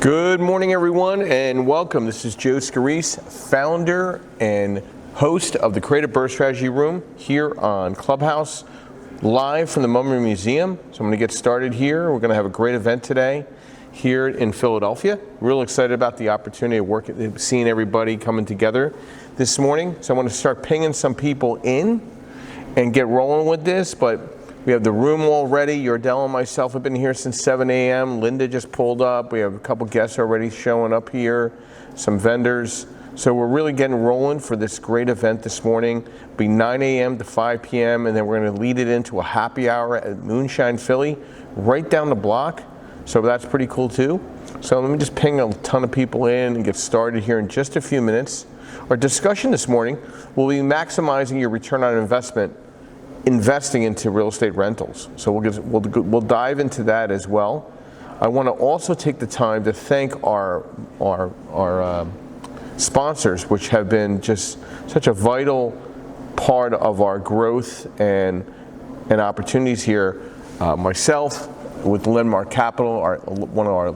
Good morning, everyone, and welcome. This is Joe Scarice, founder and host of the Creative Birth Strategy Room here on Clubhouse, live from the Mummy Museum. So I'm going to get started here. We're going to have a great event today here in Philadelphia. Real excited about the opportunity of seeing everybody coming together this morning. So I want to start pinging some people in and get rolling with this, but we have the room all ready. Yordell and myself have been here since 7 a.m. Linda just pulled up. We have a couple guests already showing up here, some vendors. So we're really getting rolling for this great event this morning. It'll be 9 a.m. to 5 p.m. and then we're going to lead it into a happy hour at Moonshine Philly, right down the block. So that's pretty cool too. So let me just ping a ton of people in and get started here in just a few minutes. Our discussion this morning will be maximizing your return on investment investing into real estate rentals. So we'll dive into that as well. I want to also take the time to thank our sponsors, which have been just such a vital part of our growth and opportunities here. Myself, with Landmark Capital, one of our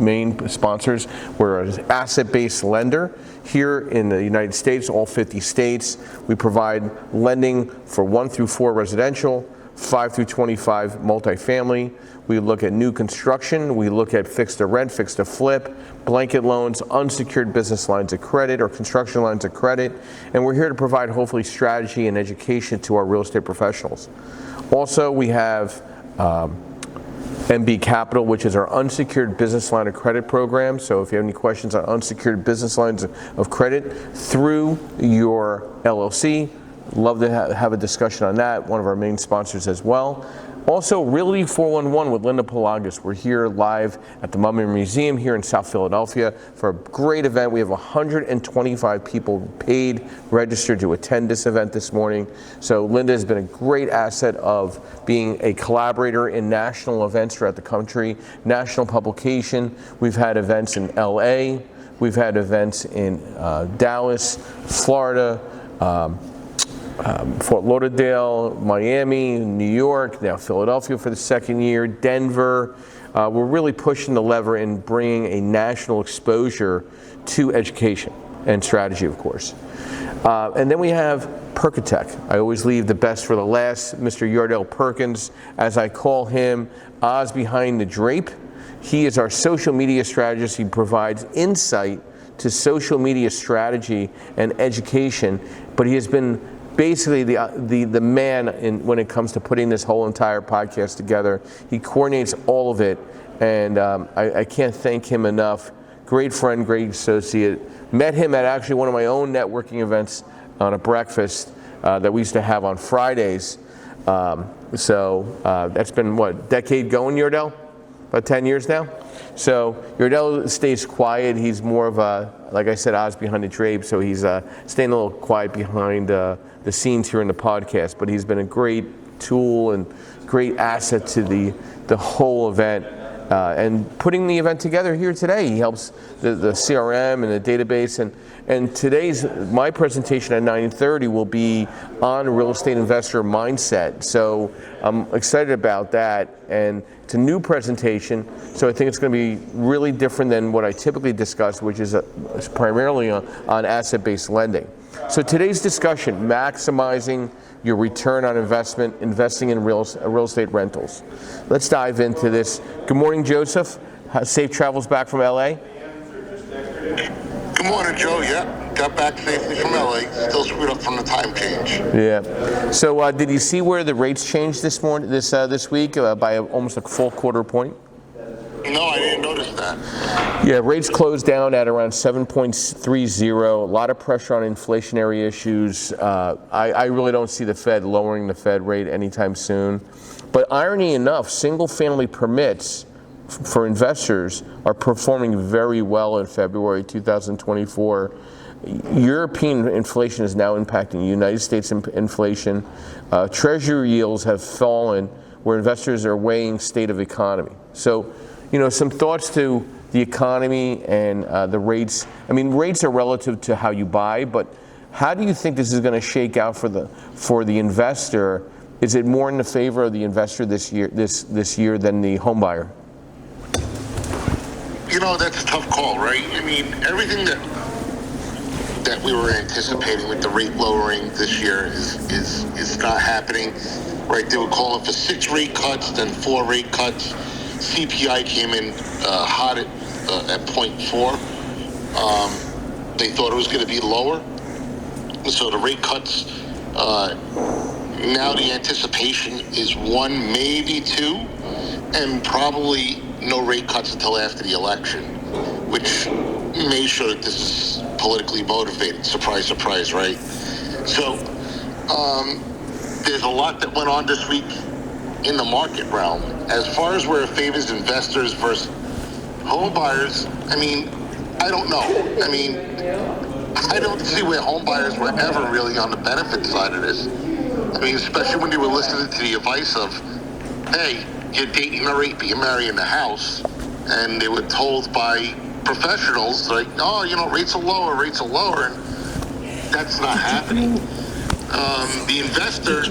main sponsors. We're an asset-based lender here in the United States, all 50 states. We provide lending for 1 through 4 residential, 5 through 25 multifamily. We look at new construction. We look at fixed to rent, fixed to flip, blanket loans, unsecured business lines of credit or construction lines of credit. And we're here to provide hopefully strategy and education to our real estate professionals. Also, we have MB Capital, which is our unsecured business line of credit program. So if you have any questions on unsecured business lines of credit through your LLC, love to have a discussion on that. One of our main sponsors as well. Also, Realty411 with Linda Pelagas. We're here live at the Mummy Museum here in South Philadelphia for a great event. We have 125 people paid, registered to attend this event this morning. So Linda has been a great asset of being a collaborator in national events throughout the country, national publication. We've had events in LA. We've had events in Dallas, Florida, Fort Lauderdale, Miami, New York, now Philadelphia for the second year, Denver. We're really pushing the lever in bringing a national exposure to education and strategy, of course. And then we have Perkatech. I always leave the best for the last. Mr. Yordell Perkins, as I call him, Oz behind the drape. He is our social media strategist. He provides insight to social media strategy and education, but he has been basically the man when it comes to putting this whole entire podcast together. He coordinates all of it, and I can't thank him enough. Great friend, great associate. Met him at actually one of my own networking events on a breakfast that we used to have on Fridays. So that's been, what, decade going, Yordell? About 10 years now? So Yordell stays quiet. He's more of a, like I said, Oz behind the drape, so he's staying a little quiet behind the scenes here in the podcast, but he's been a great tool and great asset to the whole event and putting the event together here today. He helps the CRM and the database, and today's my presentation at 9:30 will be on real estate investor mindset. So I'm excited about that, and it's a new presentation, so I think it's going to be really different than what I typically discuss, which is primarily on asset-based lending. So today's discussion, maximizing your return on investment, investing in real estate rentals. Let's dive into this. Good morning, Joseph. Safe travels back from LA. Good morning, Joe. Yeah, got back safely from LA. Still screwed up from the time change. Yeah. So did you see where the rates changed this morning, this week by almost a full quarter point? No, I didn't notice that. Yeah, rates closed down at around 7.30. A lot of pressure on inflationary issues. I really don't see the Fed lowering the Fed rate anytime soon. But irony enough, single-family permits for investors are performing very well in February 2024. European inflation is now impacting United States inflation. Treasury yields have fallen where investors are weighing state of economy. So, some thoughts to the economy and the rates. I mean, rates are relative to how you buy, but how do you think this is going to shake out for the investor? Is it more in the favor of the investor this year than the home buyer? That's a tough call, right? I mean, everything that we were anticipating with the rate lowering this year is not happening, right? They were calling for 6 rate cuts, then 4 rate cuts. CPI came in hot at 0.4. They thought it was going to be lower, so the rate cuts. Now the anticipation is 1, maybe 2, and probably no rate cuts until after the election, which may show that this is politically motivated. Surprise, surprise, right? So there's a lot that went on this week in the market realm. As far as where it favors investors versus home buyers, I mean, I don't know. I mean, I don't see where home buyers were ever really on the benefit side of this. I mean, especially when they were listening to the advice of, hey, you're dating a rate, but you're marrying the house. And they were told by professionals, like, oh, rates are lower, and that's not happening. The investor,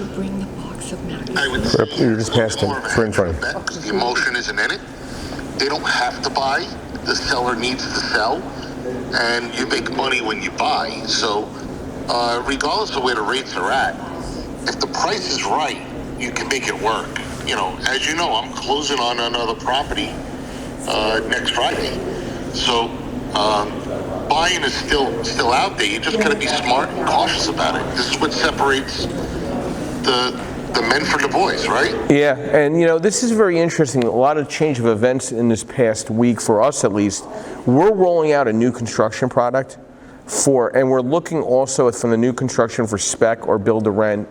I would say, You just passed him. more of a Fringe hedge line. bet because the emotion isn't in it. They don't have to buy. The seller needs to sell, and you make money when you buy. So regardless of where the rates are at, if the price is right, you can make it work. As you know, I'm closing on another property next Friday. So buying is still out there. You just got to be smart and cautious about it. This is what separates the men from the boys, right? Yeah, and this is very interesting. A lot of change of events in this past week, for us at least. We're rolling out a new construction product and we're looking also from the new construction for spec or build to rent.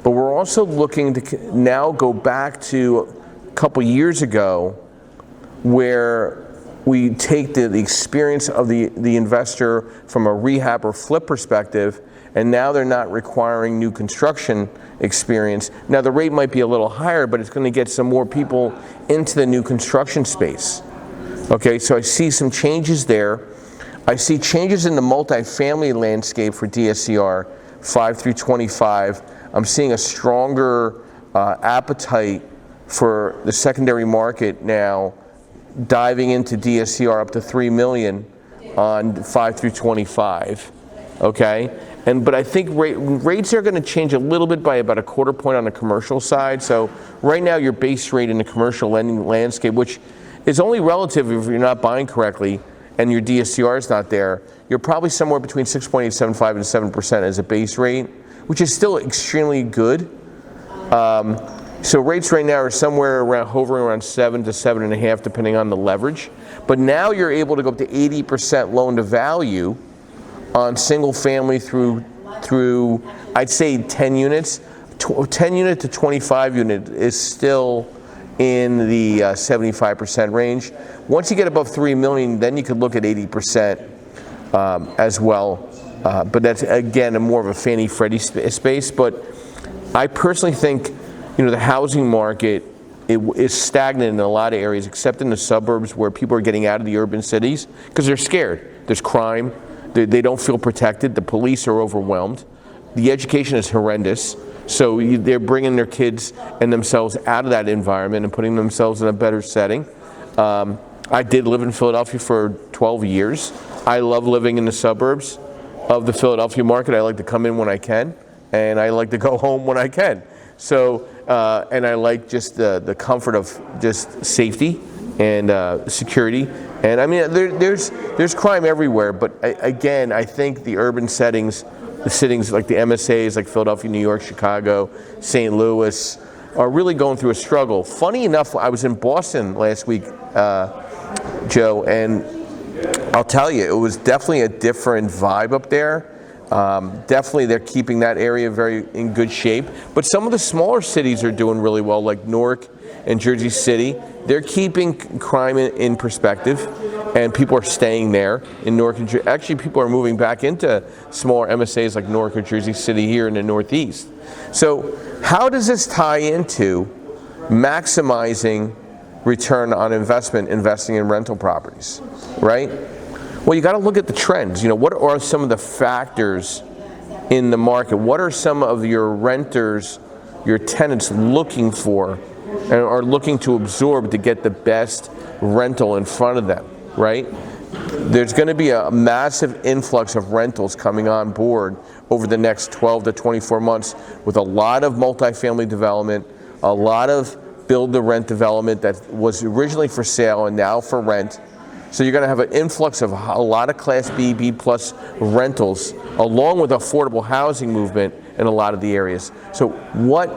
But we're also looking to now go back to a couple years ago where we take the experience of the investor from a rehab or flip perspective, and now they're not requiring new construction experience. Now the rate might be a little higher, but it's going to get some more people into the new construction space. Okay, so I see some changes there. I see changes in the multifamily landscape for DSCR 5 through 25. I'm seeing a stronger appetite for the secondary market now, diving into DSCR up to 3 million on 5 through 25. Okay, but I think rates are going to change a little bit by about a quarter point on the commercial side. So right now your base rate in the commercial lending landscape, which is only relative if you're not buying correctly and your DSCR is not there, you're probably somewhere between 6.875 and 7% as a base rate, which is still extremely good. So rates right now are somewhere around hovering around 7 to 7.5, depending on the leverage. But now you're able to go up to 80% loan to value on single family through I'd say 10 units. 10 unit to 25 unit is still in the 75% range. Once you get above 3 million, then you could look at 80% as well. But that's again more of a Fannie Freddie space. But I personally think the housing market is stagnant in a lot of areas, except in the suburbs where people are getting out of the urban cities because they're scared. There's crime. They don't feel protected. The police are overwhelmed. The education is horrendous. So they're bringing their kids and themselves out of that environment and putting themselves in a better setting. I did live in Philadelphia for 12 years. I love living in the suburbs of the Philadelphia market. I like to come in when I can, and I like to go home when I can. So, and I like just the comfort of just safety and security. And I mean, there's crime everywhere, but again, I think the urban settings, the cities like the MSAs, like Philadelphia, New York, Chicago, St. Louis, are really going through a struggle. Funny enough, I was in Boston last week, Joe, and I'll tell you, it was definitely a different vibe up there. Definitely they're keeping that area very in good shape. But some of the smaller cities are doing really well, like Newark and Jersey City. They're keeping crime in perspective, and people are staying there in Newark. Actually, people are moving back into smaller MSAs like Newark or Jersey City here in the Northeast. So how does this tie into maximizing return on investment, investing in rental properties, right? Well, you got to look at the trends. What are some of the factors in the market? What are some of your renters, your tenants looking for and are looking to absorb to get the best rental in front of them? right? There's going to be a massive influx of rentals coming on board over the next 12 to 24 months with a lot of multifamily development, a lot of build-to-rent development that was originally for sale and now for rent. So you're going to have an influx of a lot of Class B, B plus rentals, along with affordable housing movement in a lot of the areas. So what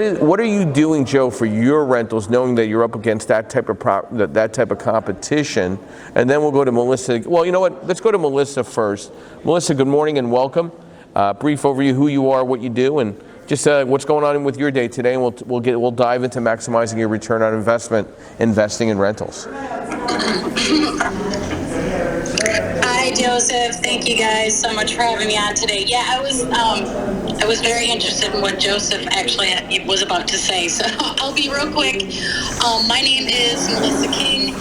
are you doing, Joe, for your rentals, knowing that you're up against that type of competition? And then we'll go to Melissa. Well, you know what? Let's go to Melissa first. Melissa, good morning and welcome. Brief overview who you are, what you do, and just what's going on with your day today. And we'll dive into maximizing your return on investment, investing in rentals. Hi, Joseph. Thank you guys so much for having me on today. Yeah, I was very interested in what Joseph actually was about to say, so I'll be real quick. My name is Melissa King,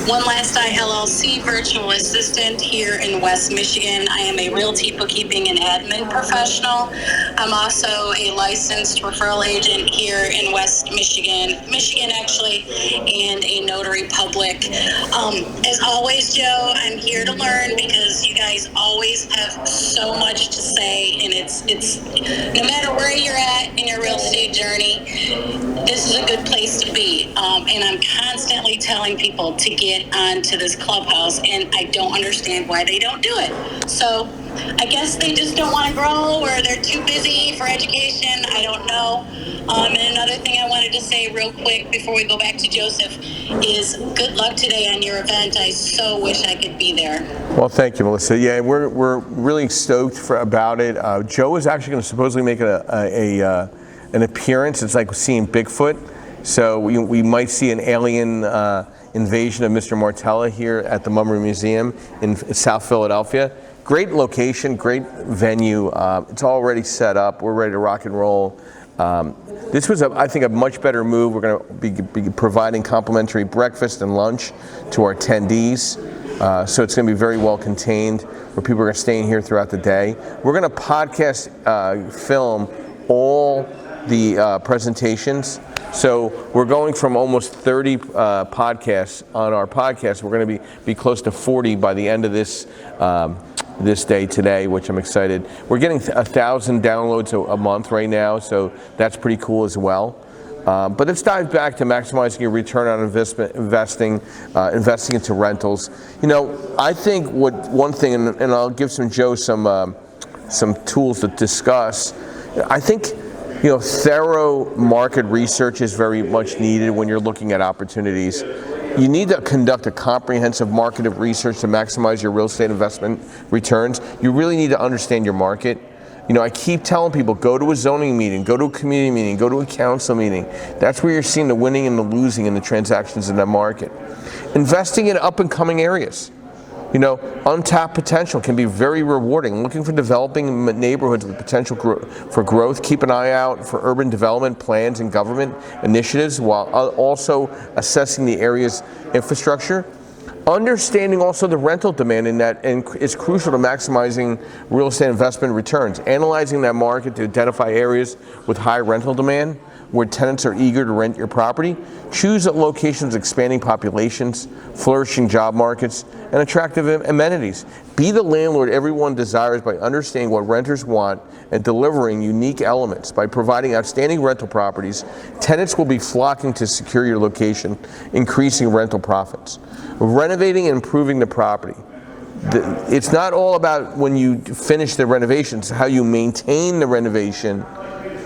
One Last I LLC virtual assistant here in West Michigan. I am a realty bookkeeping and admin professional. I'm also a licensed referral agent here in West Michigan actually, and a notary public. As always, Joe, I'm here to learn because you guys always have so much to say, and it's no matter where you're at in your real estate journey, this is a good place to be. And I'm constantly telling people to get onto this clubhouse, and I don't understand why they don't do it. So I guess they just don't want to grow, or they're too busy for education. I don't know. And another thing I wanted to say real quick before we go back to Joseph is good luck today on your event. I so wish I could be there. Well, thank you, Melissa. Yeah, we're really stoked about it. Joe is actually going to supposedly make an appearance. It's like seeing Bigfoot. So we might see an alien invasion of Mr. Martella here at the Mummery Museum in South Philadelphia. Great location, great venue. It's already set up. We're ready to rock and roll. This was, I think, a much better move. We're going to be providing complimentary breakfast and lunch to our attendees. So it's going to be very well contained, where people are staying here throughout the day. We're going to podcast, film all the presentations. So we're going from almost 30 podcasts on our podcast. We're going to be close to 40 by the end of this day today, which I'm excited. We're getting 1,000 downloads a month right now, so that's pretty cool as well. But let's dive back to maximizing your return on investing into rentals. You know, I think one thing, and I'll give Joe some tools to discuss. I think, you know, thorough market research is very much needed when you're looking at opportunities. You need to conduct a comprehensive market of research to maximize your real estate investment returns. You really need to understand your market. You know, I keep telling people, go to a zoning meeting, go to a community meeting, go to a council meeting. That's where you're seeing the winning and the losing in the transactions in that market. Investing in up and coming areas. You know, untapped potential can be very rewarding. Looking for developing neighborhoods with potential for growth. Keep an eye out for urban development plans and government initiatives while also assessing the area's infrastructure. Understanding also the rental demand in that is crucial to maximizing real estate investment returns. Analyzing that market to identify areas with high rental demand where tenants are eager to rent your property. Choose locations with expanding populations, flourishing job markets, and attractive amenities. Be the landlord everyone desires by understanding what renters want and delivering unique elements. By providing outstanding rental properties, tenants will be flocking to secure your location, increasing rental profits. Renovating and improving the property. It's not all about when you finish the renovations, how you maintain the renovation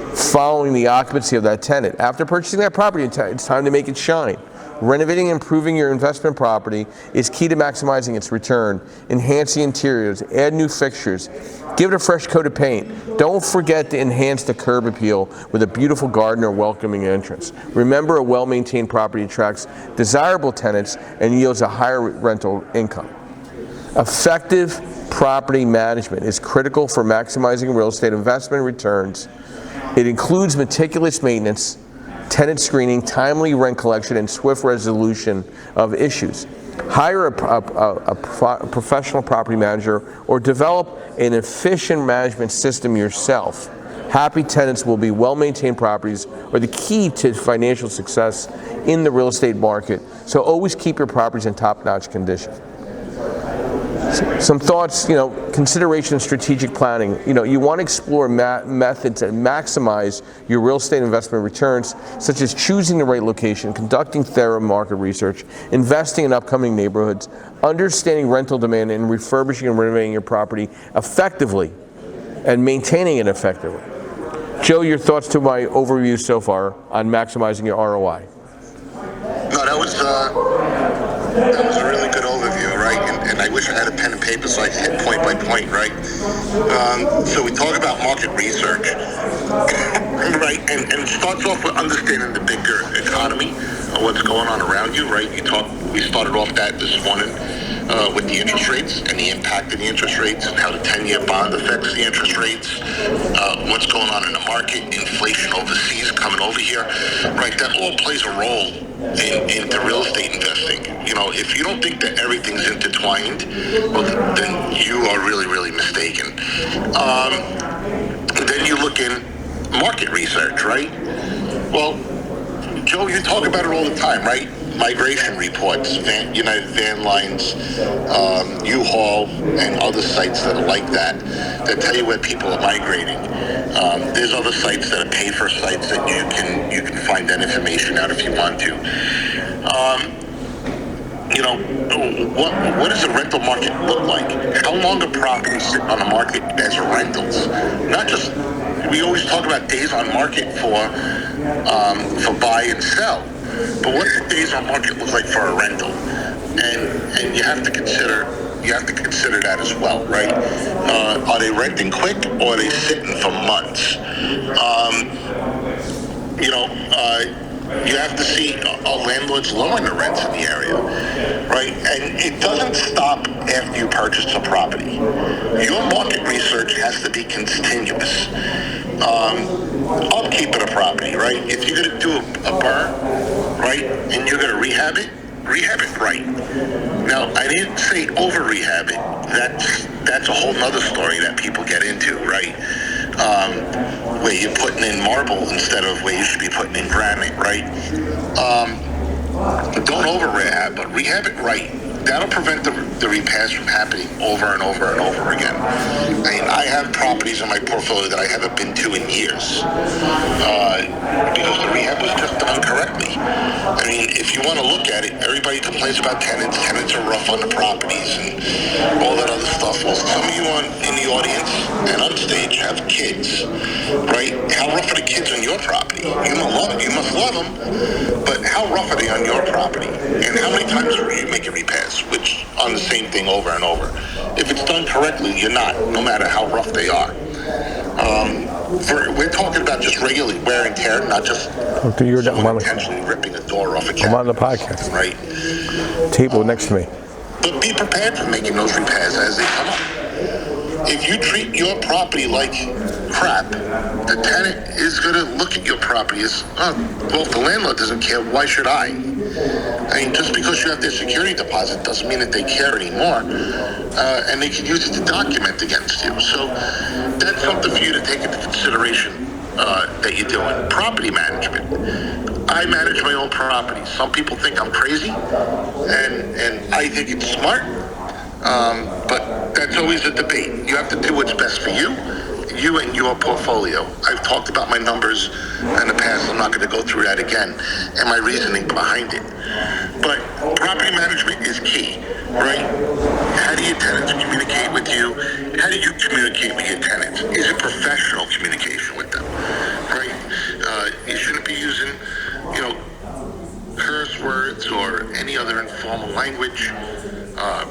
following the occupancy of that tenant. After purchasing that property, it's time to make it shine. Renovating and improving your investment property is key to maximizing its return. Enhance the interiors, add new fixtures, give it a fresh coat of paint. Don't forget to enhance the curb appeal with a beautiful garden or welcoming entrance. Remember, a well-maintained property attracts desirable tenants and yields a higher rental income. Effective property management is critical for maximizing real estate investment returns. It includes meticulous maintenance, tenant screening, timely rent collection, and swift resolution of issues. Hire a professional property manager or develop an efficient management system yourself. Happy tenants will be well-maintained properties are the key to financial success in the real estate market. So always keep your properties in top-notch condition. Some thoughts, consideration of strategic planning. You want to explore methods that maximize your real estate investment returns, such as choosing the right location, conducting thorough market research, investing in upcoming neighborhoods, understanding rental demand, and refurbishing and renovating your property effectively and maintaining it effectively. Joe, your thoughts to my overview so far on maximizing your ROI? No, that was a really good overview, right? And I wish I had a pen and paper so I could hit point by point, right? So we talk about market research, right? And it starts off with understanding the bigger economy, what's going on around you, right? We started off that this morning with the interest rates and the impact of the interest rates and how the 10-year bond affects the interest rates, what's going on in the market, inflation overseas coming over here, right? That all plays a role into real estate investing. If you don't think that everything's intertwined, well, then you are really, really mistaken. Then you look in market research, right? Well, Joe, you talk about it all the time, right? Migration reports, United Van Lines, U-Haul, and other sites that are like that tell you where people are migrating. There's other sites that are pay-for sites that you can find that information out if you want to. What does the rental market look like? How long are properties sit on the market as rentals? Not just, we always talk about days on market for buy and sell, but what does the days on market look like for a rental? And you have to consider that as well, right? Are they renting quick or are they sitting for months? You have to see landlords lowering the rents in the area, right? And it doesn't stop after you purchase a property. Your market research has to be continuous. Upkeep of the property, right? If you're going to do a burn, right, and you're going to rehab it right. Now, I didn't say over rehab it. That's a whole nother story that people get into, right? Where you're putting in marble instead of where you should be putting in granite, right? Don't over rehab, but rehab it right. That'll prevent the repairs from happening over and over and over again. I have properties in my portfolio that I haven't been to in years because the rehab was just done correctly. If you want to look at it, everybody complains about tenants. Tenants are rough on the properties and all that other stuff. Well, some of you in the audience and on stage have kids, right? How rough are the kids on your property? You must love them, but how rough are they on your property? And how many times are you making repairs? Which on the same thing over and over. If it's done correctly, you're not, no matter how rough they are. We're talking about just regularly wear and tear, not just someone intentionally ripping a door off a cabinet. I'm on the podcast. Right. Table next to me. But be prepared for making those repairs as they come up. If you treat your property like crap, the tenant is going to look at your property as, well, if the landlord doesn't care, why should I? Just because you have their security deposit doesn't mean that they care anymore, and they can use it to document against you. So that's something for you to take into consideration that you're doing. Property management. I manage my own property. Some people think I'm crazy, and I think it's smart, but that's always a debate. You have to do what's best for you and your portfolio. I've talked about my numbers in the past. I'm not going to go through that again, and my reasoning behind it. But property management is key, right? How do your tenants communicate with you? How do you communicate with your tenants? Is it professional communication with them, right? You shouldn't be using, curse words or any other informal language.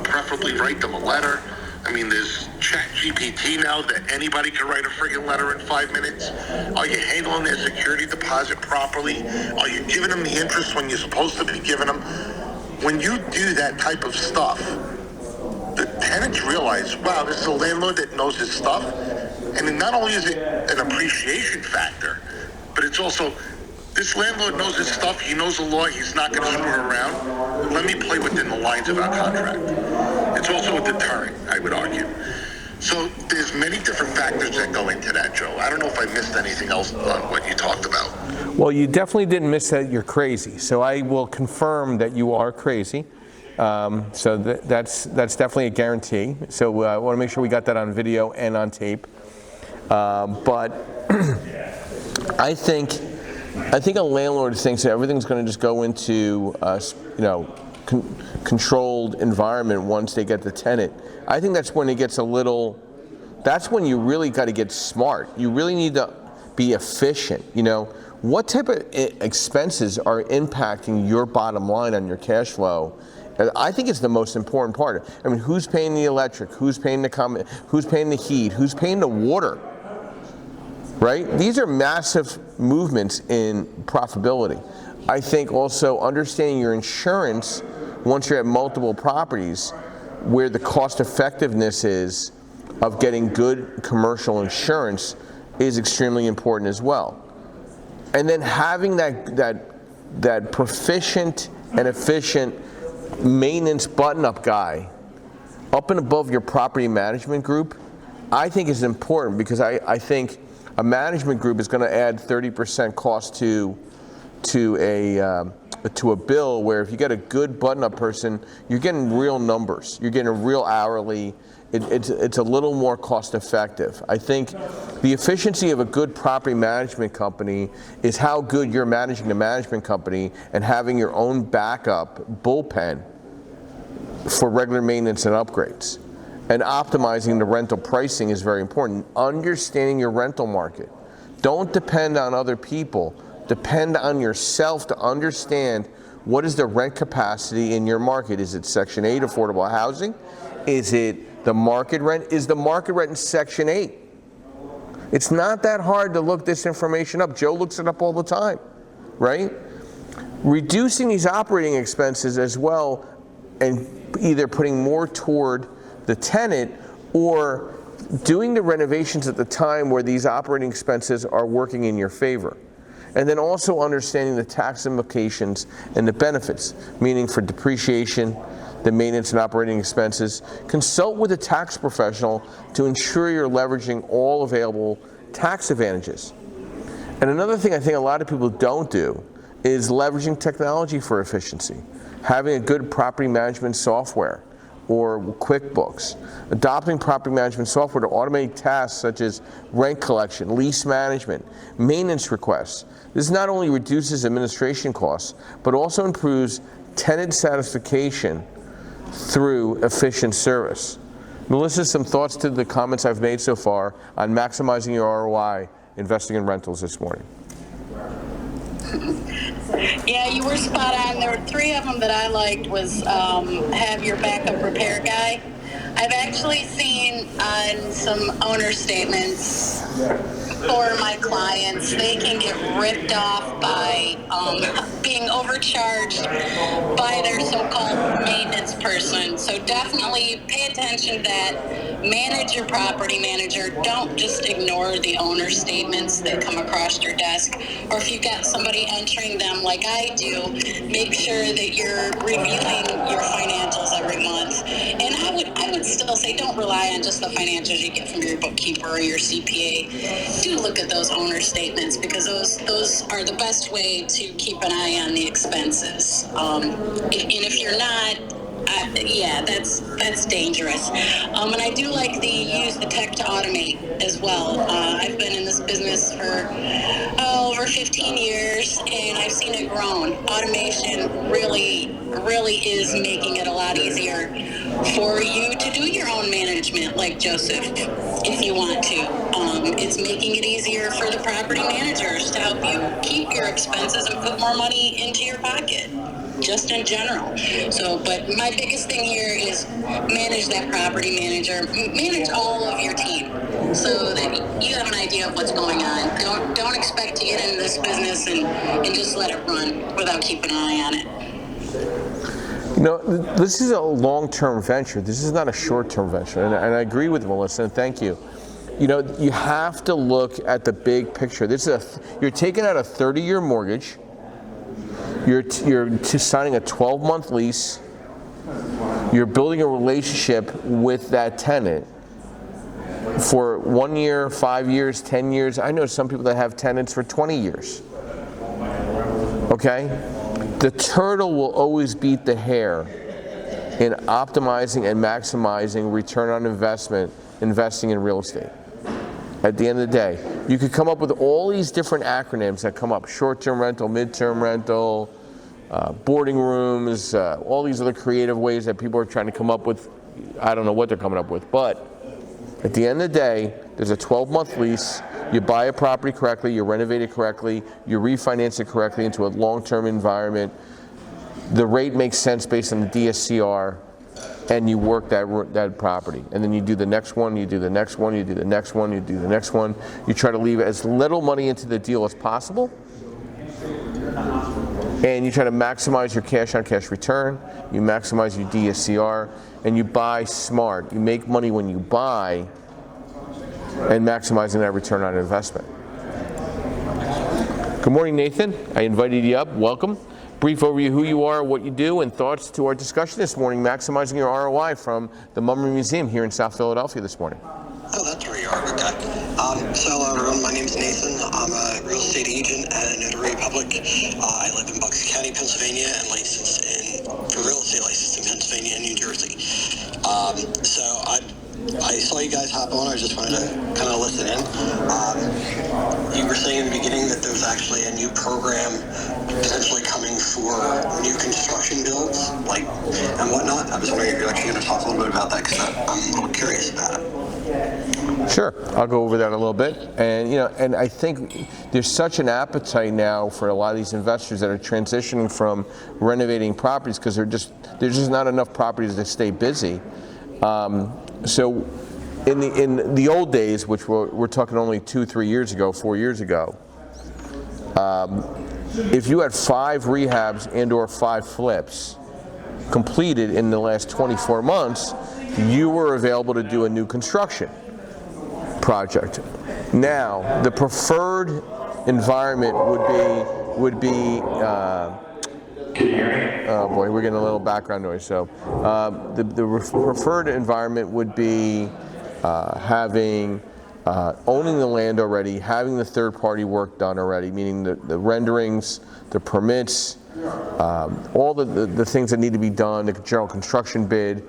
Preferably write them a letter. There's ChatGPT now that anybody can write a friggin' letter in 5 minutes. Are you handling their security deposit properly? Are you giving them the interest when you're supposed to be giving them? When you do that type of stuff, the tenants realize, wow, this is a landlord that knows his stuff. And then not only is it an appreciation factor, but it's also, this landlord knows his stuff. He knows the law. He's not going to screw around. Let me play within the lines of our contract. It's also a deterrent, I would argue. So there's many different factors that go into that, Joe. I don't know if I missed anything else on what you talked about. Well, you definitely didn't miss that you're crazy. So I will confirm that you are crazy. So that's definitely a guarantee. So I want to make sure we got that on video and on tape. But I think a landlord thinks that everything's going to just go into controlled environment once they get the tenant. I think that's when it gets that's when you really got to get smart. You really need to be efficient. What type of expenses are impacting your bottom line on your cash flow? And I think it's the most important part. I mean, who's paying the electric? Who's paying who's paying the heat? Who's paying the water? Right? These are massive movements in profitability. I think also understanding your insurance once you're at multiple properties, where the cost effectiveness is of getting good commercial insurance is extremely important as well. And then having that proficient and efficient maintenance button-up guy up and above your property management group, I think is important, because I think a management group is going to add 30% cost to a bill, where if you get a good button-up person, you're getting real numbers. You're getting a real hourly. It's a little more cost effective. I think the efficiency of a good property management company is how good you're managing the management company and having your own backup bullpen for regular maintenance and upgrades. And optimizing the rental pricing is very important. Understanding your rental market. Don't depend on other people. Depend on yourself to understand what is the rent capacity in your market. Is it Section 8 affordable housing? Is it the market rent? Is the market rent in Section 8? It's not that hard to look this information up. Joe looks it up all the time, right? Reducing these operating expenses as well, and either putting more toward the tenant or doing the renovations at the time where these operating expenses are working in your favor. And then also understanding the tax implications and the benefits, meaning for depreciation, the maintenance and operating expenses. Consult with a tax professional to ensure you're leveraging all available tax advantages. And another thing I think a lot of people don't do is leveraging technology for efficiency. Having a good property management software or QuickBooks. Adopting property management software to automate tasks such as rent collection, lease management, maintenance requests. This not only reduces administration costs, but also improves tenant satisfaction through efficient service. Melissa, some thoughts to the comments I've made so far on maximizing your ROI investing in rentals this morning. Yeah, you were spot on. There were 3 of them that I liked was have your backup repair guy. I've actually seen on some owner statements for my clients, they can get ripped off by being overcharged by their so-called maintenance person. So definitely pay attention to that. Manage your property manager. Don't just ignore the owner statements that come across your desk. Or if you've got somebody entering them like I do, make sure that you're reviewing your financials every month. And I would still say don't rely on just the financials you get from your bookkeeper or your CPA. Do look at those owner statements, because those are the best way to keep an eye on the expenses. And if you're not, yeah, that's dangerous. And I do like use the tech to automate as well. I've been in this business for over 15 years, and I've seen it grown. Automation really is making it a lot easier for you to do your own management, like Joseph, if you want to. It's making it easier for the property managers to help you keep your expenses and put more money into your pocket, just in general. So, but my biggest thing here is manage that property manager, manage all of your team, so that you have an idea of what's going on. Don't expect to get into this business and just let it run without keeping an eye on it. You know, this is a long-term venture. This is not a short-term venture, and I agree with Melissa, and thank you. You know, you have to look at the big picture. You're taking out a 30-year mortgage. You're signing a 12-month lease. You're building a relationship with that tenant. for 1 year, 5 years, 10 years. I know some people that have tenants for 20 years. Okay? The turtle will always beat the hare in optimizing and maximizing return on investment, investing in real estate. At the end of the day, you could come up with all these different acronyms that come up: short-term rental, mid-term rental, boarding rooms, all these other creative ways that people are trying to come up with. I don't know what they're coming up with, but at the end of the day, there's a 12-month lease. You buy a property correctly, you renovate it correctly, you refinance it correctly into a long-term environment. The rate makes sense based on the DSCR, and you work that property. And then you do the next one, you do the next one, you do the next one, you do the next one. You try to leave as little money into the deal as possible, and you try to maximize your cash-on-cash return, you maximize your DSCR, and you buy smart. You make money when you buy, and maximizing that return on investment. Good morning, Nathan. I invited you up. Welcome. Brief overview of who you are, what you do, and thoughts to our discussion this morning, maximizing your ROI from the Mummery Museum here in South Philadelphia this morning. Oh, that's where you are. Okay. So hello, everyone. My name is Nathan. I'm a real estate agent at a notary public. I live in Bucks County, Pennsylvania, and for real estate licensed in Pennsylvania and New Jersey. So I saw you guys hop on. I just wanted to kind of listen in. You were saying in the beginning that there's actually a new program potentially coming for new construction builds, and whatnot. I was wondering if you're actually going to talk a little bit about that, because I'm a little curious about it. Sure, I'll go over that a little bit. And I think there's such an appetite now for a lot of these investors that are transitioning from renovating properties, because there's just not enough properties to stay busy. So in the old days, which we're talking only 2-3 years ago, 4 years ago, if you had 5 rehabs and or 5 flips completed in the last 24 months, you were available to do a new construction project. Now, the preferred environment would be oh boy, we're getting a little background noise. So the preferred environment would be owning the land already, having the third-party work done already, meaning the renderings, the permits, all the things that need to be done, the general construction bid.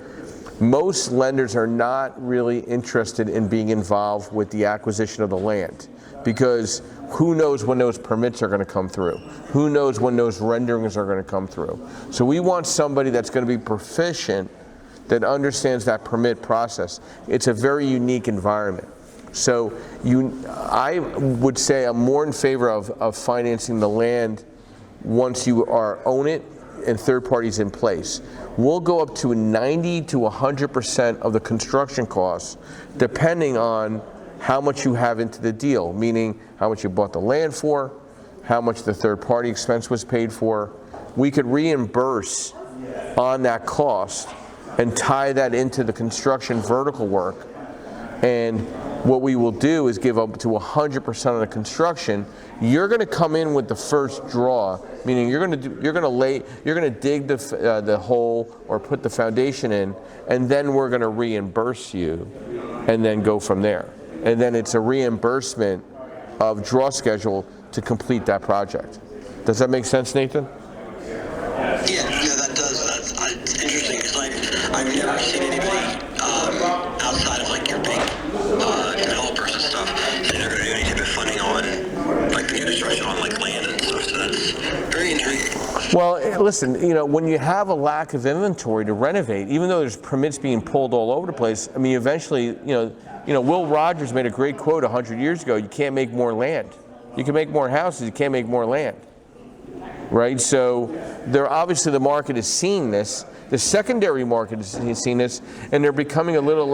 Most lenders are not really interested in being involved with the acquisition of the land, because who knows when those permits are going to come through? Who knows when those renderings are going to come through? So we want somebody that's going to be proficient, that understands that permit process. It's a very unique environment. So I would say I'm more in favor of financing the land once you own it and third parties in place. We'll go up to 90 to 100% of the construction costs, depending on how much you have into the deal, meaning how much you bought the land for, how much the third party expense was paid for. We could reimburse on that cost and tie that into the construction vertical work. And what we will do is give up to 100% of the construction. You're going to come in with the first draw, meaning you're going to dig the hole or put the foundation in, and then we're going to reimburse you, and then go from there. And then it's a reimbursement of draw schedule to complete that project. Does that make sense, Nathan? Yeah, that does. It's interesting, because I've never seen anybody outside of your big developers and stuff say they're going to do any type of funding on the new construction on land and stuff. So that's very intriguing. Well, listen, when you have a lack of inventory to renovate, even though there's permits being pulled all over the place, I mean, eventually, Will Rogers made a great quote 100 years ago: "You can't make more land. You can make more houses. You can't make more land." Right? So obviously the market is seeing this. The secondary market is seeing this, and they're becoming a little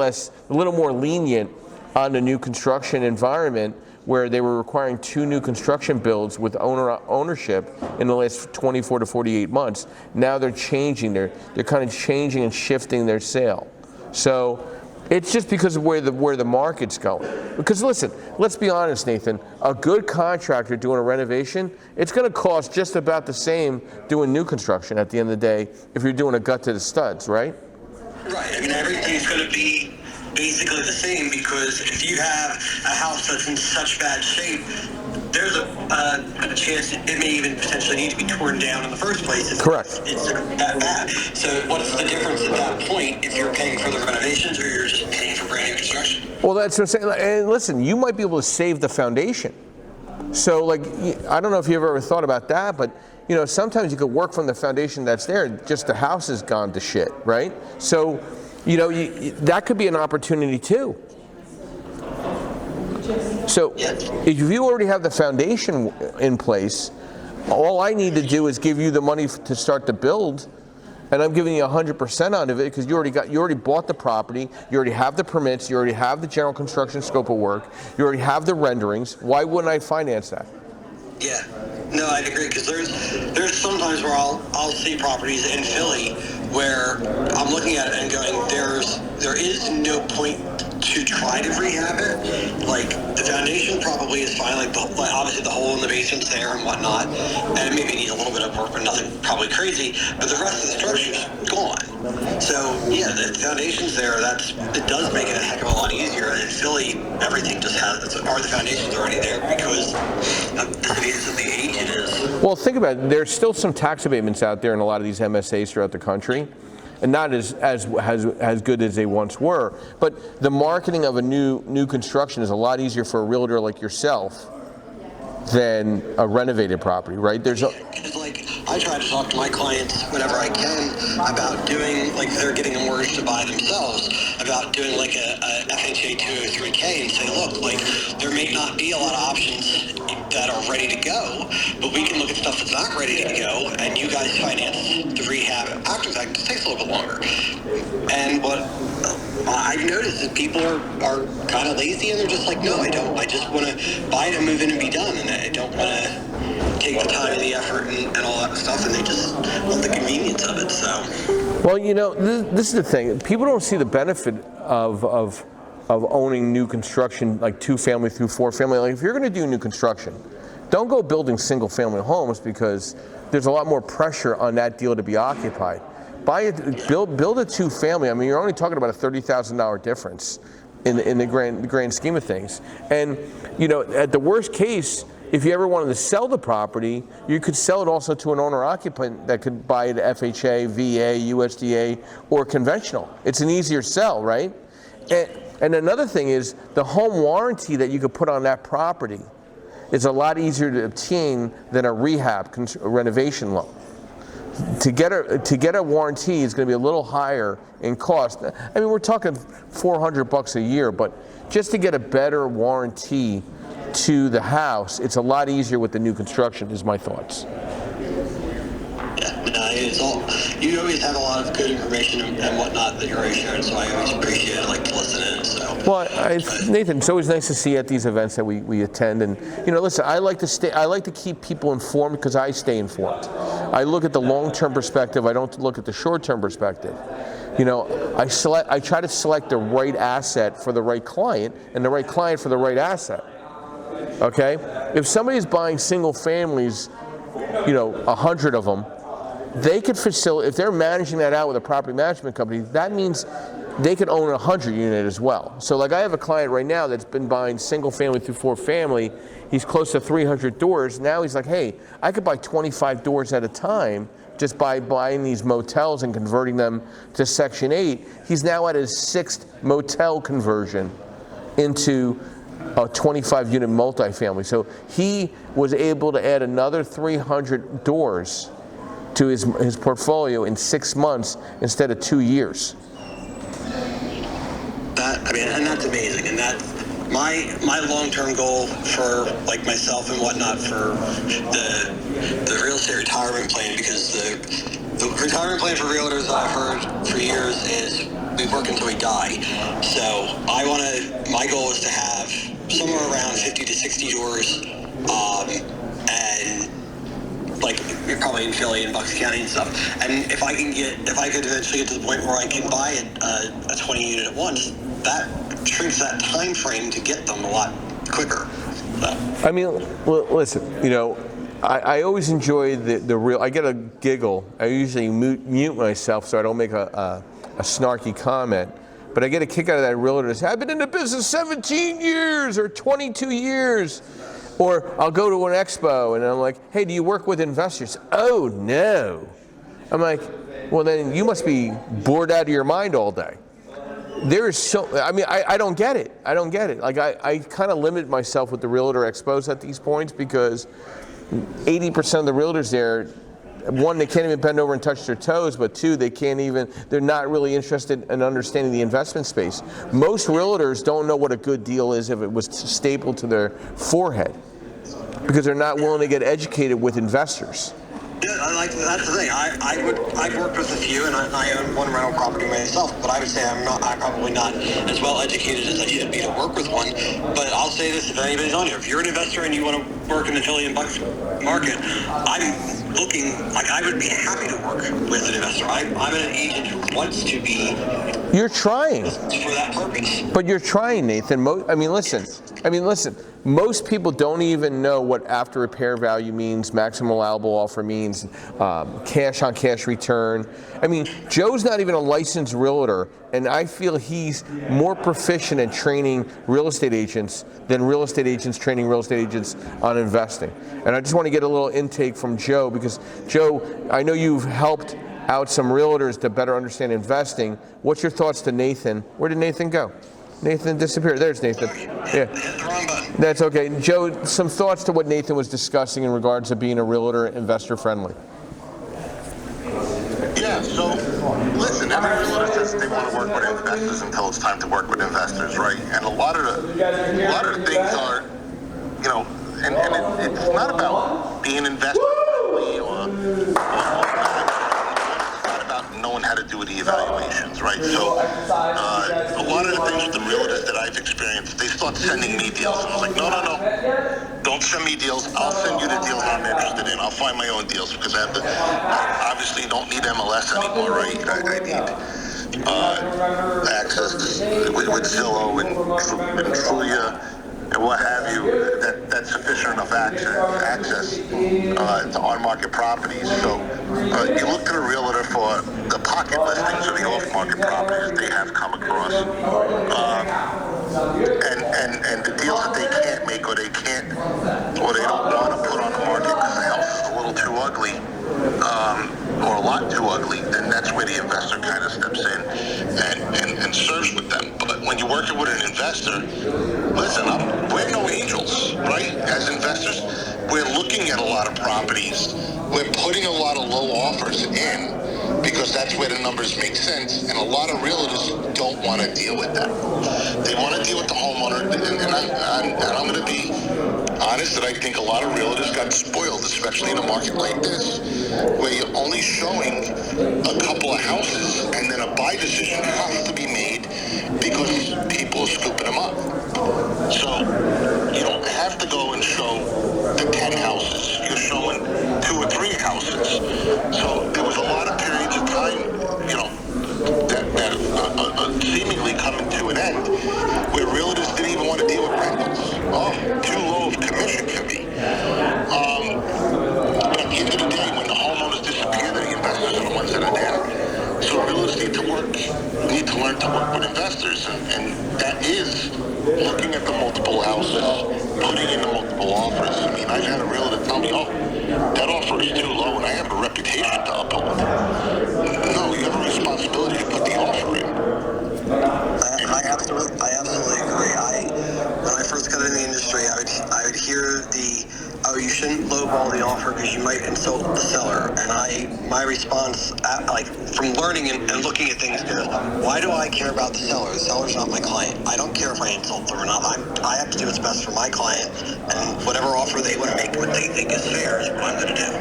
more lenient on the new construction environment, where they were requiring 2 new construction builds with ownership in the last 24 to 48 months. Now they're changing. They're kind of changing and shifting their sale. So it's just because of where the market's going. Because listen, let's be honest, Nathan, a good contractor doing a renovation, it's going to cost just about the same doing new construction at the end of the day if you're doing a gut to the studs, right? Right. I mean, everything's going to be basically the same, because if you have a house that's in such bad shape, there's a chance it may even potentially need to be torn down in the first place. Correct. It's that bad. So what's the difference at that point if you're paying for the renovations or you're just paying for brand new construction? Well, that's what I'm saying. And listen, you might be able to save the foundation. So, like, I don't know if you've ever thought about that, but sometimes you could work from the foundation that's there. Just the house has gone to shit, right? So, that could be an opportunity too. So, if you already have the foundation in place, all I need to do is give you the money to start to build, and I'm giving you 100% out of it because you already bought the property, you already have the permits, you already have the general construction scope of work, you already have the renderings. Why wouldn't I finance that? Yeah, no, I'd agree, because there's sometimes where I'll see properties in Philly where I'm looking at it and going, there is no point to try to rehab it. Like, the foundation probably is fine, like obviously the hole in the basement's there and whatnot, and it maybe needs a little bit of work, but nothing probably crazy, but the rest of the structure's gone. So yeah, the foundation's there, it does make it a heck of a lot easier. And in Philly, everything just the foundation's already there because of the age it is. Well, think about it. There's still some tax abatements out there in a lot of these MSAs throughout the country, and not as good as they once were. But the marketing of a new construction is a lot easier for a realtor like yourself than a renovated property, right? I try to talk to my clients whenever I can about doing, like, they're getting a mortgage to buy themselves, about doing like a FHA 203K and say, look, like, there may not be a lot of options that are ready to go, but we can look at stuff that's not ready to go, and you guys finance the rehab after that. It takes a little bit longer. And what I've noticed is people are kind of lazy, and they're just like, no, I don't. I just want to buy it and move in and be done, and I don't want to take the time and the effort and all that stuff, and they just want the convenience of it. So, well, this is the thing. People don't see the benefit of owning new construction, like 2-family through 4-family. Like, if you're going to do new construction, don't go building single-family homes, because there's a lot more pressure on that deal to be occupied. Build a 2-family. I mean, you're only talking about a $30,000 difference in the grand scheme of things. And at the worst case, if you ever wanted to sell the property, you could sell it also to an owner-occupant that could buy it FHA, VA, USDA, or conventional. It's an easier sell, right? And another thing is the home warranty that you could put on that property is a lot easier to obtain than a renovation loan. To get a warranty is going to be a little higher in cost. I mean, we're talking $400 a year, but just to get a better warranty to the house, it's a lot easier with the new construction, is my thoughts. Yeah, you always have a lot of good information and whatnot that you're always sharing, so I always appreciate it. I like to listen in. So. Well, Nathan, it's always nice to see you at these events that we attend, and listen, I like to keep people informed because I stay informed. I look at the long-term perspective. I don't look at the short-term perspective. I try to select the right asset for the right client and the right client for the right asset. Okay? If somebody's buying single families, 100 of them, they could facilitate, if they're managing that out with a property management company, that means they could own a 100-unit as well. So, like, I have a client right now that's been buying single family through 4-family. He's close to 300 doors. Now he's like, hey, I could buy 25 doors at a time just by buying these motels and converting them to Section 8. He's now at his 6th motel conversion into a 25-unit multifamily. So he was able to add another 300 doors to his portfolio in 6 months instead of 2 years. And that's amazing. And that's my long-term goal for, like, myself and whatnot for the real estate retirement plan, because the retirement plan for realtors that I've heard for years is we work until we die. So my goal is to have somewhere around 50 to 60 doors, and like, you're probably in Philly and Bucks County and stuff. And if I could eventually get to the point where I can buy a 20 unit at once, that shrinks that time frame to get them a lot quicker. So. I mean, listen, I always enjoy the real. I get a giggle. I usually mute myself so I don't make a snarky comment but I get a kick out of that realtor that says, I've been in the business 17 years or 22 years. Or I'll go to an expo and I'm like, hey, do you work with investors? Oh, no. I'm like, well, then you must be bored out of your mind all day. There is so, I mean, I don't get it. I don't get it. Like, I kind of limit myself with the realtor expos at these points because 80% of the realtors there, one, they can't even bend over and touch their toes, but two, they're not really interested in understanding the investment space. Most realtors don't know what a good deal is if it was stapled to their forehead because they're not willing to get educated with investors. Yeah, that's the thing. I've worked with a few, and I own one rental property myself. But I would say I'm probably not as well educated as I should be to work with one. But I'll say this: if anybody's on here, if you're an investor and you want to work in the $1 billion market, I'm looking like I would be happy to work with an investor. I'm an agent who wants to be. You're trying for that purpose. But you're trying, Nathan. I mean, listen. Most people don't even know what after repair value means, maximum allowable offer means, cash on cash return. I mean, Joe's not even a licensed realtor, and I feel he's more proficient in training real estate agents than real estate agents training real estate agents on investing. And I just want to get a little intake from Joe because, Joe, I know you've helped out some realtors to better understand investing. What's your thoughts to Nathan? Where did Nathan go? Nathan disappeared. There's Nathan. Yeah. That's okay. Joe, some thoughts to what Nathan was discussing in regards to being a realtor investor friendly. Yeah, so listen, every realtor says they want to work with investors until it's time to work with investors, right? And a lot of the things are, you know, and it's not about being investor friendly or knowing how to do the evaluations, right? So a lot of the things with the realtors that I've experienced, they start sending me deals. And I was like, no, don't send me deals. I'll send you the deals I'm interested in. I'll find my own deals because I obviously don't need MLS anymore, right? I need access with Zillow and Trulia and what have you, that's sufficient enough access to on-market properties. So you look to the realtor for the pocket listings or the off-market properties they have come across, and the deals that they can't make or they don't want to put on the market because the house is a little too ugly. Or a lot too ugly, then that's where the investor kind of steps in and serves with them. But when you're working with an investor, listen, we're no angels, right? As investors, we're looking at a lot of properties. We're putting a lot of low offers in because that's where the numbers make sense. And a lot of realtors don't want to deal with that. They want to deal with the homeowner. And I'm going to be honest that I think a lot of realtors got spoiled, especially in a market like this, where you're only showing a couple of houses and then a buy decision has to be made because people are scooping them up. So you don't have to go and show the 10 houses. You're showing 2 or 3 houses. So there was a lot of periods of time, you know, that seemingly coming to an end where realtors didn't even want to deal with rentals. Oh, too low of commission for me. But at the end of the day, when the homeowners disappear, the investors are the ones that are there. So realtors need to learn to work with investors, and that is looking at the multiple houses, putting in the multiple offers. I mean, I've had a realtor tell me, oh, that offer is too low, and I have a reputation to uphold. No, you have a responsibility to put the offer in. I absolutely agree. When I first got in the industry, I would hear you shouldn't lowball the offer because you might insult the seller. And my response, from learning and looking at things, is why do I care about the seller? The seller's not my client. I don't care if I insult them or not. I have to do what's best for my client, and whatever offer they want to make, what they think is fair, is what I'm going to do.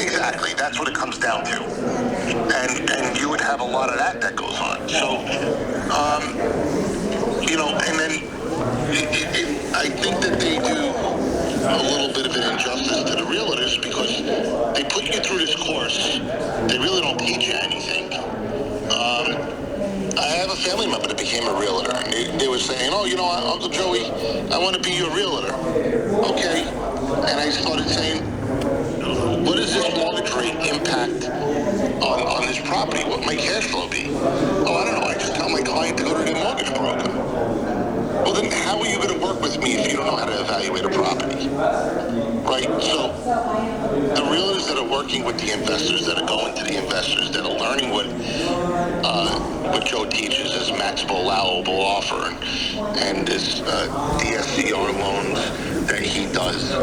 Exactly. That's what it comes down to. And you would have a lot of that goes on. So, you know, and then I think that they do a little bit of an injustice to the realtors because they put you through this course. They really don't teach you anything. I have a family member that became a realtor, and they were saying, oh, you know, Uncle Joey, I want to be your realtor. Okay. And I started saying, what does this mortgage rate impact on this property? What might cash flow be? Oh, I don't know. I client to go to their mortgage broker. Well, then how are you going to work with me if you don't know how to evaluate a property? Right? So the realtors that are working with the investors, that are going to the investors, that are learning what Joe teaches is maximum allowable offer and this DSCR loans that he does.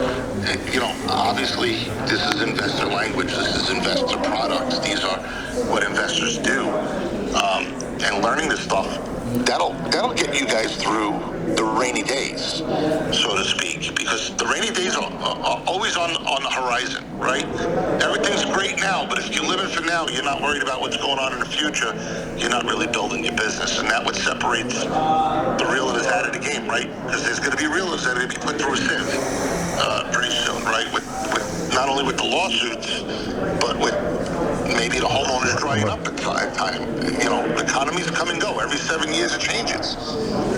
You know, obviously, this is investor language. This is investor products. These are what investors do. And learning this stuff, that'll get you guys through the rainy days, so to speak, because the rainy days are always on the horizon, right? Everything's great now, but if you're living for now, you're not worried about what's going on in the future, you're not really building your business, and that's what separates the realtors out of the game, right? Because there's going to be realtors that are going to be put through a sieve pretty soon, right? With not only with the lawsuits, but with maybe the homeowners drying up at time. You know, economies come and go. Every 7 years it changes.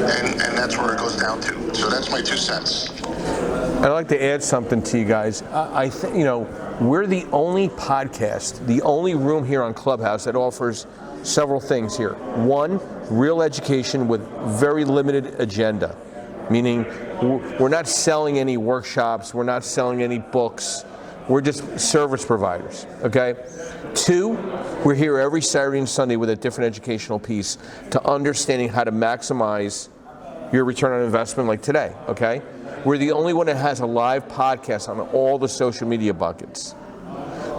And that's where it goes down to. So that's my 2 cents. I'd like to add something to you guys. I think, you know, we're the only podcast, the only room here on Clubhouse that offers several things here. One, real education with very limited agenda, meaning we're not selling any workshops, we're not selling any books. We're just service providers, okay? 2, we're here every Saturday and Sunday with a different educational piece to understanding how to maximize your return on investment like today, okay? We're the only one that has a live podcast on all the social media buckets.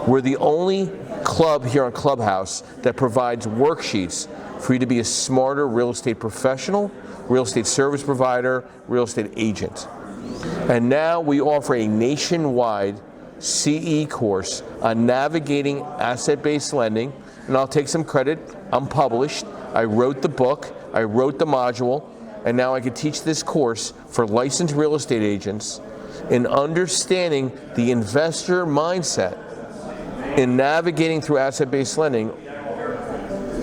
We're the only club here on Clubhouse that provides worksheets for you to be a smarter real estate professional, real estate service provider, real estate agent. And now we offer a nationwide CE course on navigating asset-based lending, and I'll take some credit. I'm published. I wrote the book, I wrote the module, and now I can teach this course for licensed real estate agents in understanding the investor mindset in navigating through asset-based lending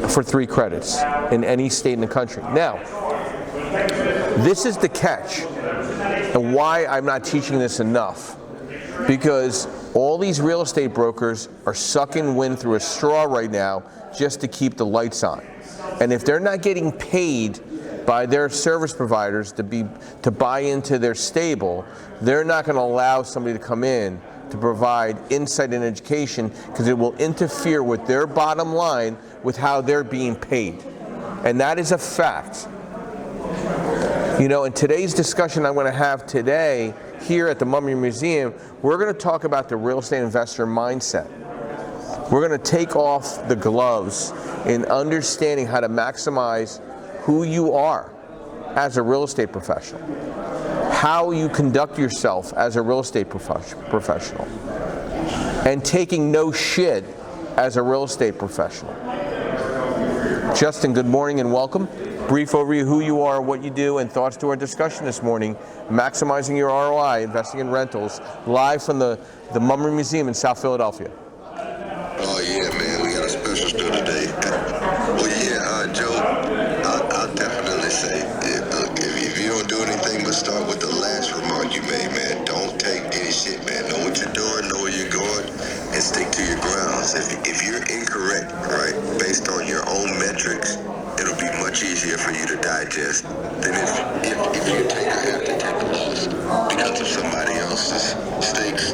for 3 credits in any state in the country. Now, this is the catch and why I'm not teaching this enough. Because all these real estate brokers are sucking wind through a straw right now just to keep the lights on. And if they're not getting paid by their service providers to buy into their stable, they're not going to allow somebody to come in to provide insight and education, because it will interfere with their bottom line with how they're being paid. And that is a fact. You know, in today's discussion I'm going to have today here at the Mummy Museum, we're going to talk about the real estate investor mindset. We're going to take off the gloves in understanding how to maximize who you are as a real estate professional, how you conduct yourself as a real estate professional, and taking no shit as a real estate professional. Justin, good morning and welcome. Brief overview of who you are, what you do, and thoughts to our discussion this morning, maximizing your ROI, investing in rentals, live from the Mummy Museum in South Philadelphia. Oh yeah, man, we got a special show today. Well, yeah, Joe, I'll definitely say, look, if you don't do anything but start with the last remark you made, man, don't take any shit, man. Know what you're doing, know where you're going, and stick to your grounds. If you're incorrect, right, based on your own metrics, it'll be much easier for you to digest than if you have to take a loss because of somebody else's mistakes,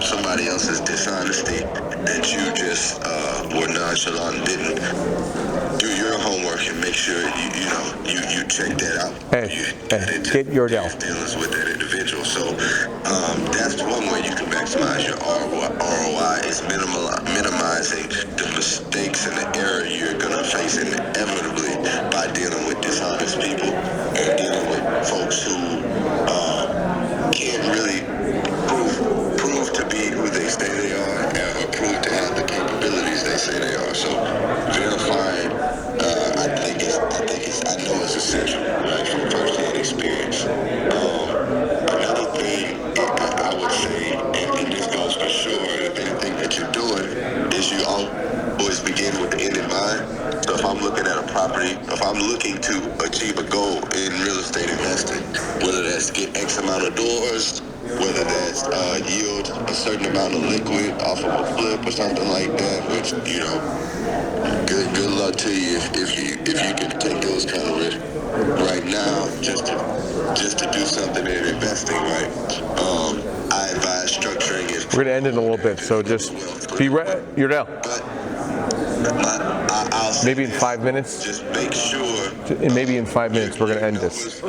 somebody else's dishonesty, that you just were nonchalant and didn't do your homework and make sure you check that out. Hey, get your deal. Dealings with that individual. So that's one way you can maximize your ROI is minimizing the mistakes and the error you're gonna face inevitably by dealing with dishonest people and dealing with folks who can't really prove to be who they say they are or prove to have the capabilities they say they are. So verifying, I know it's essential, right, from first-hand experience. Another thing I would say, and this goes for sure, if anything that you're doing, is you always begin with the end in mind. So if I'm looking at a property, if I'm looking to achieve a goal in real estate investing, whether that's get X amount of doors, whether that's yield a certain amount of liquid off of a flip or something like that, which, you know, good luck to you if you can take those kind of risks right now just to do something in investing, right? I advise structuring it. We're going to end in a little bit, so just be ready. You're down. I'll maybe in 5 minutes. Just make sure. And maybe in 5 minutes we're going to end this.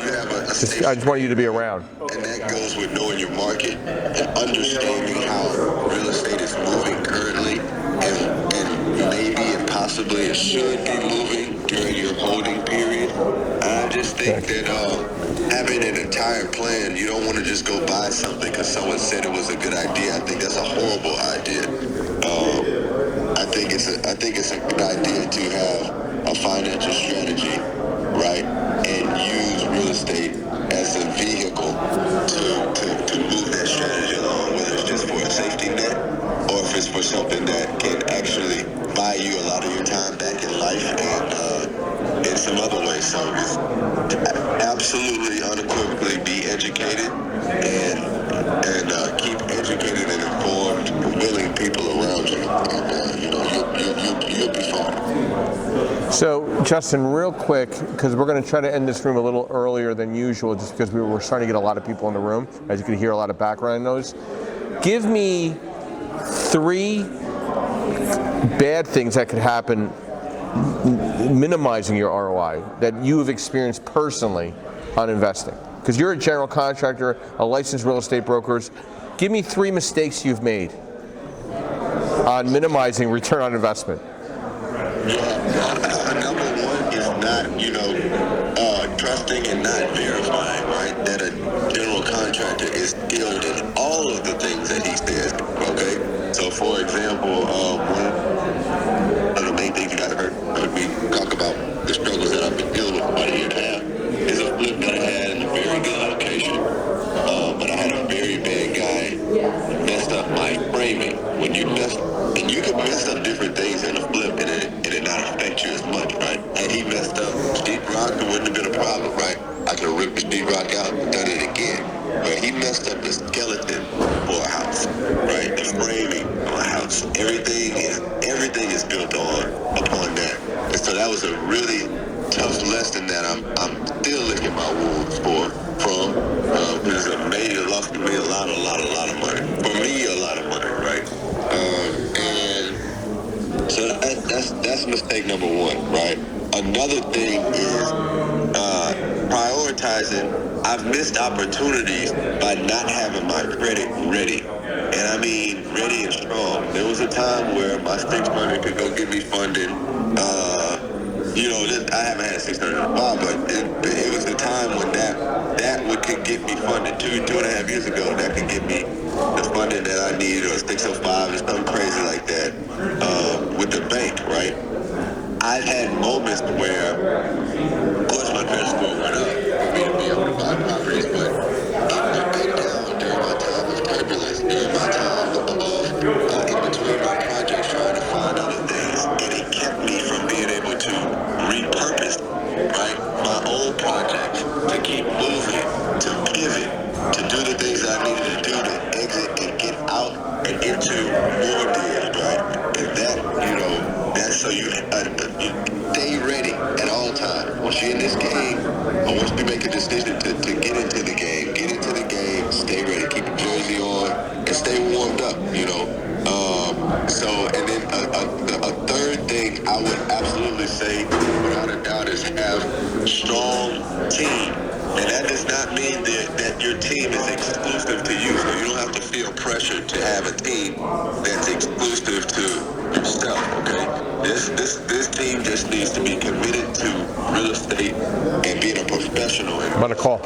I just want you to be around. And that goes with knowing your market and understanding how real estate is moving currently, and maybe and possibly it should be moving during your holding period. I just think that having an entire plan, you don't want to just go buy something because someone said it was a good idea. I think that's a horrible idea. I think it's a good idea to have a financial strategy, right, and use real estate as a vehicle to move that strategy along, whether it's just for a safety net or if it's for something that can actually buy you a lot of your time back in life and in some other ways. So just absolutely unequivocally be educated and keep educated and informed, willing people around you, and you'll be fine. So, Justin, real quick, because we're going to try to end this room a little earlier than usual, just because we were starting to get a lot of people in the room, as you can hear a lot of background noise. Give me 3 bad things that could happen, minimizing your ROI, that you have experienced personally on investing. Because you're a general contractor, a licensed real estate broker. Give me 3 mistakes you've made on minimizing return on investment. Number one is not, trusting and not verifying, right, that a general contractor is skilled in all of the things that he says, okay? So, for example, one of the main things you got to heard me talk about the struggles that I've been dealing with for about a year and a half is a flip that I had in a very good location, but I had a very bad guy messed up my framing. When you mess, and you can mess up different things in a flip and it not affect you as much, right? And he messed up sheet rock, it wouldn't have been a problem, right? I could have ripped the sheet rock out and done it again. But he messed up the skeleton for a house, right? The framing of a house. Everything is built upon that. And so that was a really tough lesson that I'm still licking my wounds from. Because it lost me a lot of money. For me, a lot of money, right? And so that's mistake number 1, right? Another thing is prioritizing. I've missed opportunities by not having my credit ready. And I mean ready and strong. There was a time where my 600 could go get me funding. I haven't had 600 in a while, but it was the time when that could get me funded 2.5 years ago. That could get me the funding that I need, or 605 or something crazy like that, with the bank, right? I've had moments where, of course, my credit score went up for me to be able to buy properties, but it went back down during my time of turbulence, during my time of in between my projects, trying to find other things, and it kept me from being able to repurpose, right, my old projects to keep moving, to pivot, to do the things I needed to do to exit and get out and into more deals, right? And that's so you stay ready at all times. Once you're in this game, or once you make a decision to get into the game, stay ready, keep your jersey on, and stay warmed up, and then a third thing I would absolutely say, without a doubt, is have a strong team. And that does not mean that your team is exclusive to you. So you don't have to feel pressured to have a team that's exclusive to yourself, okay? This team just needs to be committed to real estate and being a professional. I'm on a call.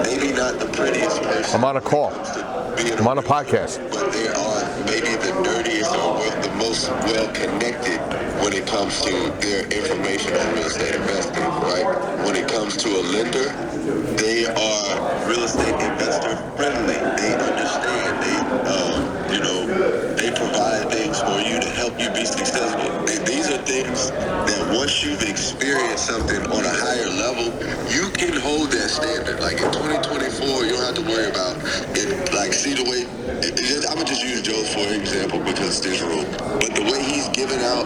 Maybe not the prettiest person. I'm on a call. I'm on a podcast. But they are maybe the dirtiest or the most well-connected when it comes to their information on real estate investing, right? When it comes to a lender, they are real estate investor friendly. They understand. They provide things for you to help you be successful. These are things that once you've experienced something on a higher level, you can hold that standard. Like in 2024, before, you don't have to worry about it. Like, see the way, I'm going to just use Joe for example because it's this room. But the way he's giving out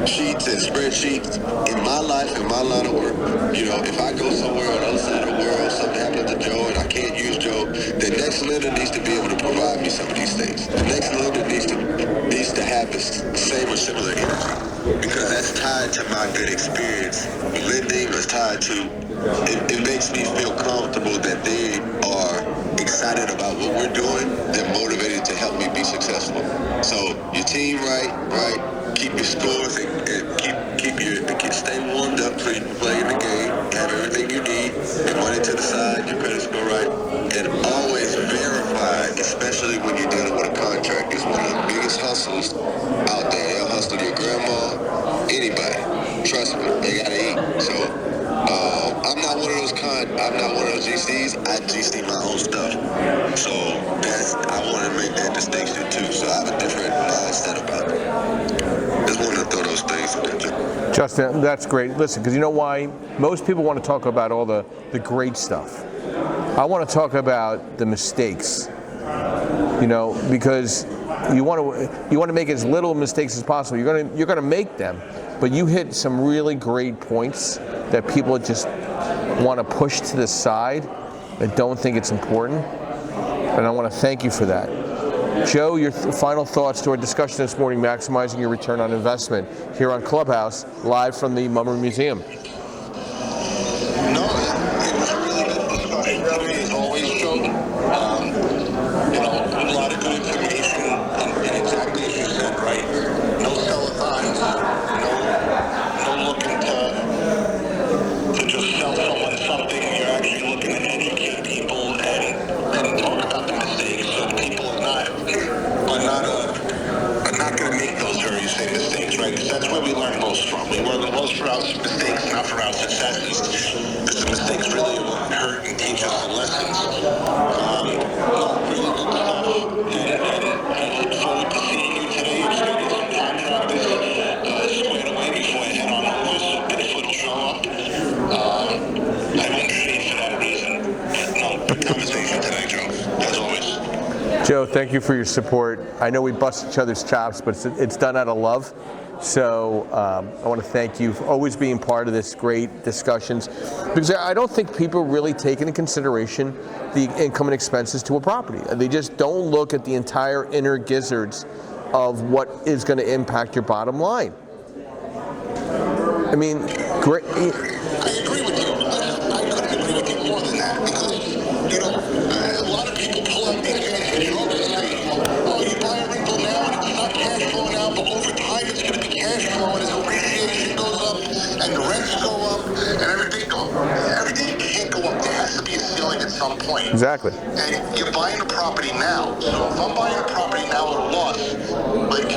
sheets and spreadsheets in my life, in my line of work, you know, if I go somewhere on the other side of the world, something happens to Joe and I can't use Joe, the next lender needs to be able to provide me some of these things. The next lender needs to have the same or similar energy, because that's tied to my good experience. Lending is tied to, it makes me feel comfortable that they are excited about what we're doing. They're motivated to help me be successful. So your team right, keep your scores and stay warmed up so you can play in the game, have everything you need, your money to the side, your credit score right, and always verify, especially when you're dealing with a contract. It's one of the biggest hustles out there. They'll hustle your grandma, anybody. Trust me, they gotta eat. So I'm not one of those GCs. I GC my own stuff. So I want to make that distinction too. So I have a different mindset about it. Just wanted to throw those things in there. Justin, that's great. Listen, because you know why? Most people want to talk about all the great stuff. I want to talk about the mistakes. You know, because you want to make as little mistakes as possible. You're gonna make them, but you hit some really great points that people just want to push to the side and don't think it's important. And I want to thank you for that. Joe, your final thoughts to our discussion this morning, maximizing your return on investment, here on Clubhouse, live from the Mummer Museum. No, it was a really good discussion today, as always, Joe. You know, a lot of good information, and exactly as you said, right? No sell-a-thons, no looking to just sell someone something. You're actually looking to educate people and talk about the mistakes, so people are not going to make those very same mistakes, right? Because that's where we learn most from. We learn most from our mistakes, not from our successes. Because the mistakes really will hurt and teach us the lessons. Really good stuff. And I look forward to seeing you today. Just going to get some contractors squared away before I head on over, so Bigfoot will show up. I won't shade for that reason. But no, good conversation today, Joe, as always. Joe, thank you for your support. I know we bust each other's chops, but it's done out of love. So I want to thank you for always being part of this great discussions, because I don't think people really take into consideration the income and expenses to a property. They just don't look at the entire inner gizzards of what is going to impact your bottom line. I mean, great. I agree with you. I couldn't agree with you more than that, because, you know, a lot of people pull out these fancy jokes and say, oh, you buy a rental now and it's not cash flowing out, but over time it's going to be cash flowing as appreciation goes up and the rents go up and everything can't go up. There has to be a ceiling at some point. Exactly. And you're buying a property now. So if I'm buying a property now at a loss, like,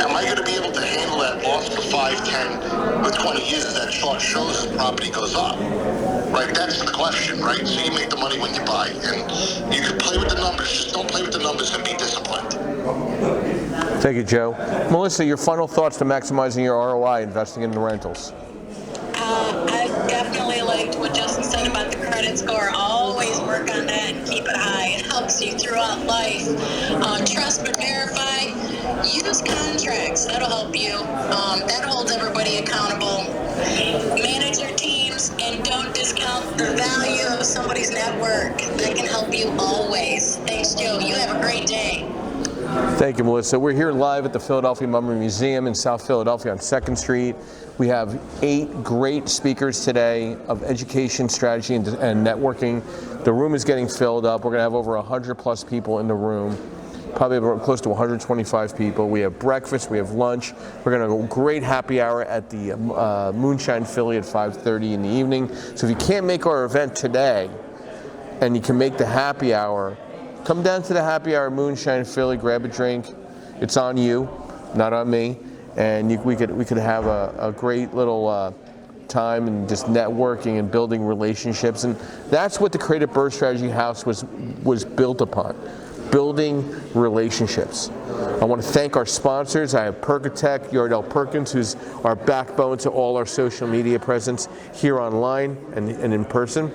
am I going to be able to handle that loss for 5, 10, or 20 years? That chart shows the property goes up. Right, that's the question, right? So you make the money when you buy. And you can play with the numbers, just don't play with the numbers and be disciplined. Thank you, Joe. Melissa, your final thoughts to maximizing your ROI investing in the rentals. I definitely liked what Justin said about the credit score. Always work on that and keep it high. It helps you throughout life. Trust but verify. Use contracts. That'll help you. That holds everybody accountable. Manage your teams and don't discount the value of somebody's network. That can help you always. Thanks, Joe. You have a great day. Thank you, Melissa. We're here live at the Philadelphia Mummer Museum in South Philadelphia on 2nd Street. We have 8 great speakers today of education, strategy, and networking. The room is getting filled up. We're going to have over 100 plus people in the room, probably close to 125 people. We have breakfast, we have lunch. We're going to go great happy hour at the Moonshine Philly at 5:30 in the evening. So if you can't make our event today and you can make the happy hour, come down to the happy hour Moonshine Philly, grab a drink. It's on you, not on me. And we could have a great little time and just networking and building relationships. And that's what the Creative Birth Strategy House was built upon, building relationships. I want to thank our sponsors. I have Percatech, Yardell Perkins, who's our backbone to all our social media presence here online and in person.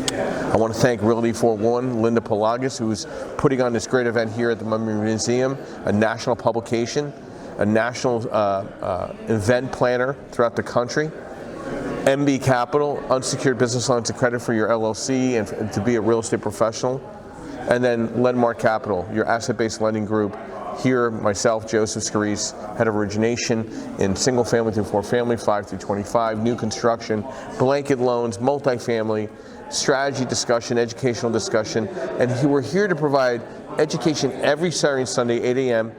I want to thank Realty411, Linda Pelagas, who's putting on this great event here at the Mummy Museum, a national publication, a national event planner throughout the country. MB Capital, unsecured business lines of credit for your LLC and to be a real estate professional. And then Lenmark Capital, your asset-based lending group. Here, myself, Joseph Scarice, head of origination in single family through 4 family, 5 through 25, new construction, blanket loans, multifamily, strategy discussion, educational discussion. And we're here to provide education every Saturday and Sunday, 8 a.m.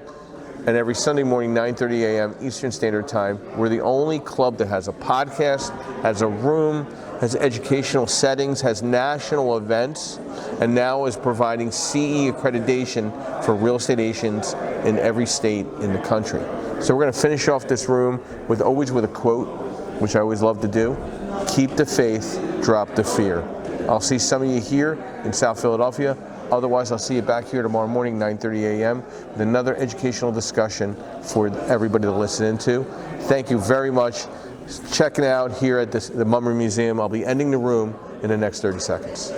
and every Sunday morning, 9:30 a.m. Eastern Standard Time. We're the only club that has a podcast, has a room, has educational settings, has national events, and now is providing CE accreditation for real estate agents in every state in the country. So we're going to finish off this room with a quote, which I always love to do. Keep the faith, drop the fear. I'll see some of you here in South Philadelphia. Otherwise, I'll see you back here tomorrow morning, 9:30 a.m. with another educational discussion for everybody to listen into. Thank you very much. Checking out here at the Mummy Museum. I'll be ending the room in the next 30 seconds.